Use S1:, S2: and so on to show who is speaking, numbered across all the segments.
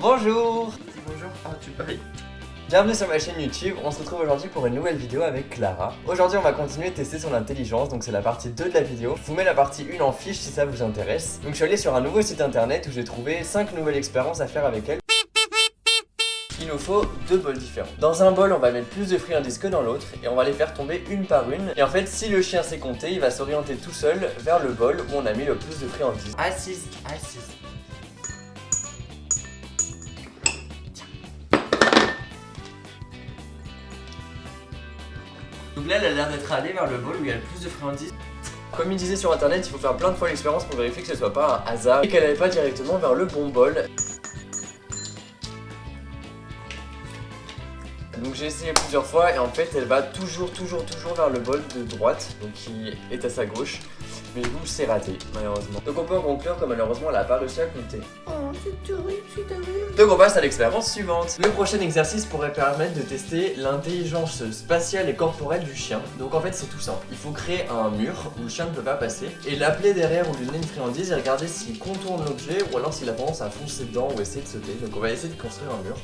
S1: Bonjour.
S2: Bonjour. Ah, tu paries.
S1: Bienvenue sur ma chaîne YouTube, on se retrouve aujourd'hui pour une nouvelle vidéo avec Clara. Aujourd'hui on va continuer de tester son intelligence, donc c'est la partie 2 de la vidéo. Je vous mets la partie 1 en fiche si ça vous intéresse. Donc je suis allé sur un nouveau site internet où j'ai trouvé 5 nouvelles expériences à faire avec elle. Il nous faut 2 bols différents. Dans un bol on va mettre plus de friandises que dans l'autre et on va les faire tomber une par une. Et en fait si le chien sait compter, il va s'orienter tout seul vers le bol où on a mis le plus de friandises. Assise. Donc là, elle a l'air d'être allée vers le bol où il y a le plus de friandises. Comme il disait sur internet, il faut faire plein de fois l'expérience pour vérifier que ce soit pas un hasard et qu'elle n'aille pas directement vers le bon bol. Donc j'ai essayé plusieurs fois et en fait elle va toujours vers le bol de droite, donc qui est à sa gauche. Mais vous c'est raté malheureusement. Donc on peut en conclure que malheureusement elle n'a pas réussi à compter.
S2: Oh, c'est terrible.
S1: Donc on passe à l'expérience suivante. Le prochain exercice pourrait permettre de tester l'intelligence spatiale et corporelle du chien. Donc en fait c'est tout simple. Il faut créer un mur où le chien ne peut pas passer et l'appeler derrière ou lui donner une friandise et regarder s'il contourne l'objet ou alors s'il a tendance à foncer dedans ou essayer de sauter. Donc on va essayer de construire un mur.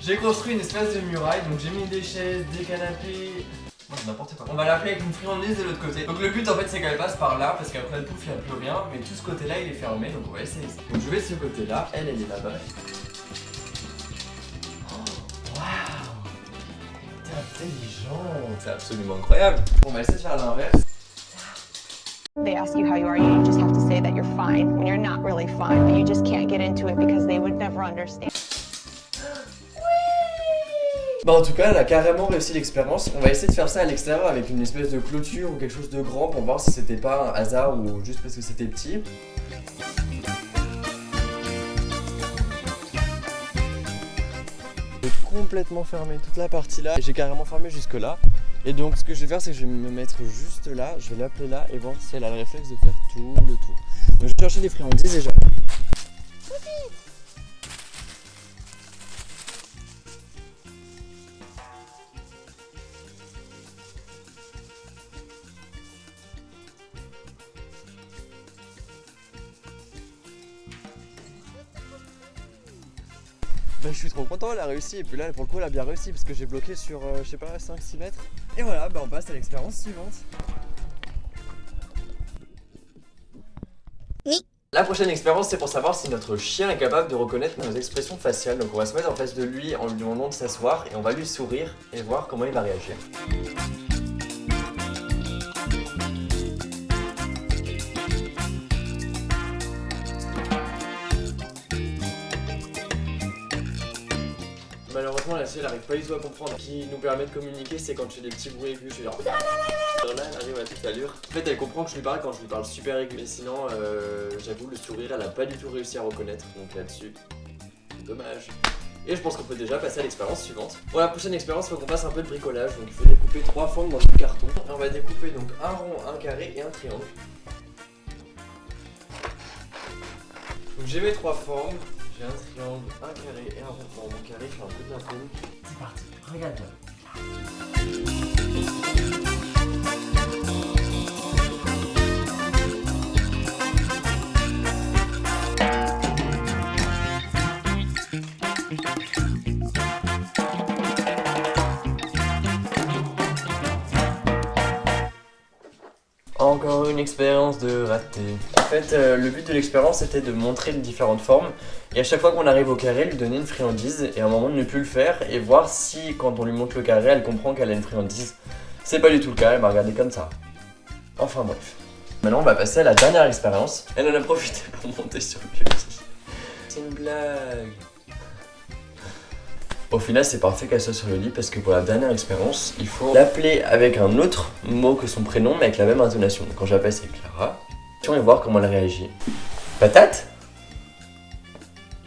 S1: J'ai construit une espèce de muraille, donc j'ai mis des chaises, des canapés... n'importe quoi. On va l'appeler avec une friandise de l'autre côté. Donc le but en fait c'est qu'elle passe par là parce qu'après le pouf il n'y a plus rien. Mais tout ce côté là il est fermé donc on va essayer ça. Donc je vais de ce côté là, elle est là-bas. Oh, waouh, t'es intelligent. C'est absolument incroyable. On va essayer de faire l'inverse.
S3: They ask you how you are, you just have to say that you're fine when you're not really fine, but you just can't get into it because they would never understand.
S1: Bah en tout cas elle a carrément réussi l'expérience. On va essayer de faire ça à l'extérieur avec une espèce de clôture ou quelque chose de grand pour voir si c'était pas un hasard ou juste parce que c'était petit. J'ai complètement fermé toute la partie là et j'ai carrément fermé jusque là. Et donc ce que je vais faire c'est que je vais me mettre juste là, je vais l'appeler là et voir si elle a le réflexe de faire tout le tour. Donc je vais chercher des friandises déjà. Bah, je suis trop content, elle a réussi et puis là pour le coup elle a bien réussi parce que j'ai bloqué sur je sais pas 5-6 mètres. Et voilà, bah on passe à l'expérience suivante.
S3: Oui.
S1: La prochaine expérience c'est pour savoir si notre chien est capable de reconnaître nos expressions faciales. Donc on va se mettre en face de lui en lui demandant de s'asseoir et on va lui sourire et voir comment il va réagir. Malheureusement la seule n'arrive pas du tout à comprendre. Ce qui nous permet de communiquer c'est quand je fais des petits bruits aigus, je suis genre là elle arrive à toute allure. En fait elle comprend que je lui parle quand je lui parle super aigu. Mais sinon j'avoue le sourire elle a pas du tout réussi à reconnaître. Donc là-dessus, dommage. Et je pense qu'on peut déjà passer à l'expérience suivante. Pour la prochaine expérience il faut qu'on fasse un peu de bricolage. Donc il faut découper 3 formes dans du carton. Et on va découper donc un rond, un carré et un triangle. Donc j'ai mes 3 formes. J'ai un triangle, un carré et un rond. Bon, mon carré fait un peu de la paume. C'est parti, regarde-le. Encore une expérience de raté. En fait, le but de l'expérience était de montrer les différentes formes et à chaque fois qu'on arrive au carré, lui donner une friandise et à un moment de ne plus le faire et voir si quand on lui montre le carré, elle comprend qu'elle a une friandise. C'est pas du tout le cas, elle m'a regardé comme ça. Enfin bref. Maintenant, on va passer à la dernière expérience. Elle en a profité pour monter sur le lit. C'est une blague. Au final, c'est parfait qu'elle soit sur le lit parce que pour la dernière expérience, il faut l'appeler avec un autre mot que son prénom mais avec la même intonation. Donc quand j'appelle, c'est Clara. Et voir comment elle réagit. Patate ?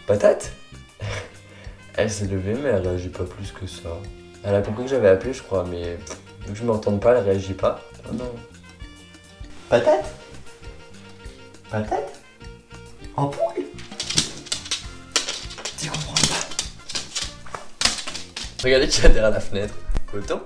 S1: Patate ? Elle s'est levée mais elle réagit pas plus que ça. Elle a compris que j'avais appelé je crois mais vu que je m'entende pas, elle réagit pas. Oh non. Patate ? Patate ? Ampoule ? Tu comprends pas ? Regardez qui y a derrière la fenêtre. Coton ?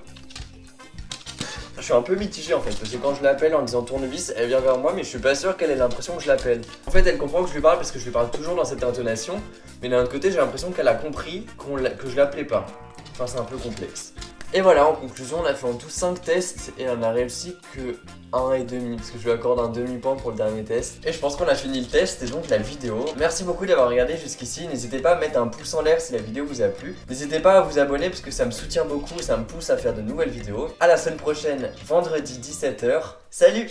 S1: suis un peu mitigé en fait, parce que quand je l'appelle en disant tournevis, elle vient vers moi, mais je suis pas sûr qu'elle ait l'impression que je l'appelle. En fait, elle comprend que je lui parle parce que je lui parle toujours dans cette intonation, mais d'un autre côté, j'ai l'impression qu'elle a compris que je l'appelais pas. Enfin, c'est un peu complexe. Et voilà, en conclusion, on a fait en tout 5 tests et on a réussi que 1,5 parce que je lui accorde un demi-point pour le dernier test. Et je pense qu'on a fini le test et donc la vidéo. Merci beaucoup d'avoir regardé jusqu'ici. N'hésitez pas à mettre un pouce en l'air si la vidéo vous a plu. N'hésitez pas à vous abonner parce que ça me soutient beaucoup, ça me pousse à faire de nouvelles vidéos. À la semaine prochaine, vendredi 17h. Salut!